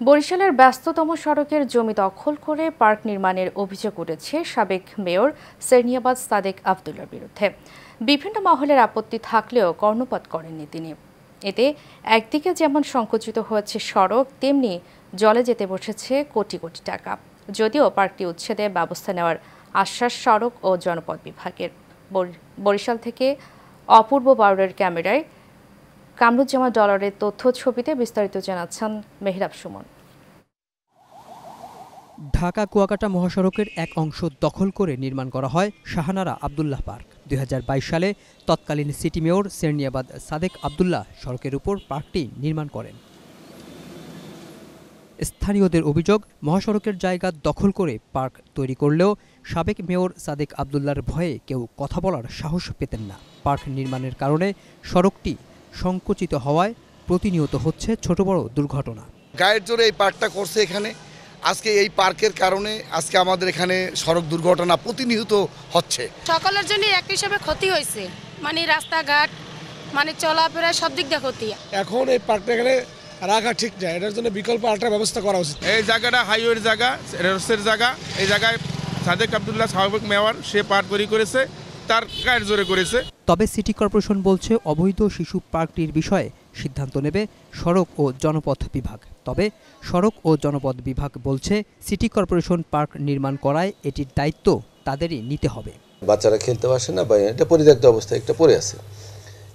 বরিশালের ব্যস্ততম সড়কের জমি দখল করে পার্ক নির্মাণের অভিযোগ উঠেছে সাবেক মেয়র সেরনিয়াবাদ সাদেক আবদুল্লার বিরুদ্ধে। বিভিন্ন মহলের আপত্তি থাকলেও কর্ণপাত করেননি তিনি। এতে একদিকে যেমন সংকুচিত হয়েছে সড়ক, তেমনি জলে যেতে বসেছে কোটি কোটি টাকা। যদিও পার্কটি উচ্ছেদে ব্যবস্থা নেওয়ার আশ্বাস সড়ক ও জনপদ বিভাগের। বরিশাল থেকে অপূর্ব বাউরের ক্যামেরায় কামরুজ্জামান ডলারের তথ্য ছবিতে বিস্তারিত জানাচ্ছেন মেহরাব সুমন। ঢাকা কুয়াকাটা মহাসড়কের এক অংশ দখল করে নির্মাণ করা হয় শাহনারা আবদুল্লাহ পার্ক। ২০২২ সালে তৎকালীন সিটি মেয়র সেরনিয়াবাদ সাদেক আবদুল্লাহ সড়কের উপর পার্কটি নির্মাণ করেন। স্থানীয়দের অভিযোগ, মহাসড়কের জায়গা দখল করে পার্ক তৈরি করলেও সাবেক মেয়র সাদেক আবদুল্লাহর ভয়ে কেউ কথা বলার সাহস পেতেন না। পার্ক নির্মাণের কারণে সড়কটি সংকুচিত হওয়ায় প্রতিনিয়ত হচ্ছে ছোট বড় দুর্ঘটনা। গায়ের জোরে এই পার্কটা করছে এখানে। আজকে এই পার্কের কারণে আজকে আমাদের এখানে সড়ক দুর্ঘটনা প্রতিনিয়ত হচ্ছে। সকলের জন্য এক হিসাবে ক্ষতি হয়েছে, মানে রাস্তাঘাট, মানে চলাফেরা সব দিক দিয়ে ক্ষতি। এখন এই পার্কটা এখানে রাখা ঠিক না, এটার জন্য বিকল্প আরেকটা ব্যবস্থা করা উচিত। এই জায়গাটা হাইওয়ের জায়গা, রেলসের জায়গা। এই জায়গায় সাদেক আবদুল্লাহ সাবেক মেয়র সে পার্ক তৈরি করেছে, তার গায়ের জোরে করেছে। তবে সিটি কর্পোরেশন বলছে অবৈধ শিশু পার্কটির বিষয়ে সিদ্ধান্ত নেবে সড়ক ও জনপথ বিভাগ। তবে সড়ক ও জনপথ বিভাগ বলছে সিটি কর্পোরেশন পার্ক নির্মাণ করায় এটির দায়িত্ব তাদেরই নিতে হবে। বাচ্চারা খেলতে আসে না বা এটা পরিত্যক্ত অবস্থায় একটা পড়ে আছে।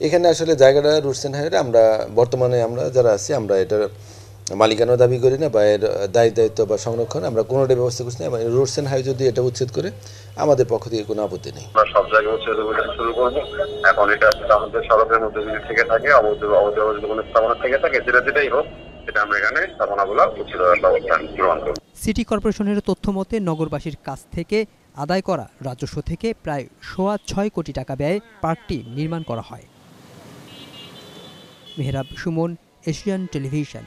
এখানে আসলে জায়গাটা রুটস অ্যান্ড হাইওয়ে, আমরা বর্তমানে আমরা যারা আছি আমরা এটার মালিকানা দাবি করি না বা এর দায়িত্ব বা সংরক্ষণ আমরা কোনোটা ব্যবস্থা করছি না। রুটস অ্যান্ড হাইওয়ে যদি এটা উচ্ছেদ করে আমাদের পক্ষ থেকে কোনো আপত্তি নেই। আমরা সব জায়গায় উচ্ছেদ শুরু করবো। এখন এটা আমাদের সড়কের মধ্যে যদি থেকে থাকে, অবৈধ কোনো স্থাপনা থেকে থাকে, যেটাই হোক, এটা আমরা এখানে স্থাপনাগুলো উচ্ছেদ ব্যবস্থা গ্রহণ করব। সিটি কর্পোরেশনের তথ্য মতে নগরবাসীর কাছ থেকে আদায় করা রাজস্ব থেকে প্রায় ৬.৫ কোটি টাকা ব্যয়ে পার্কটি নির্মাণ করা হয়। Mehrab Suman, Asian television.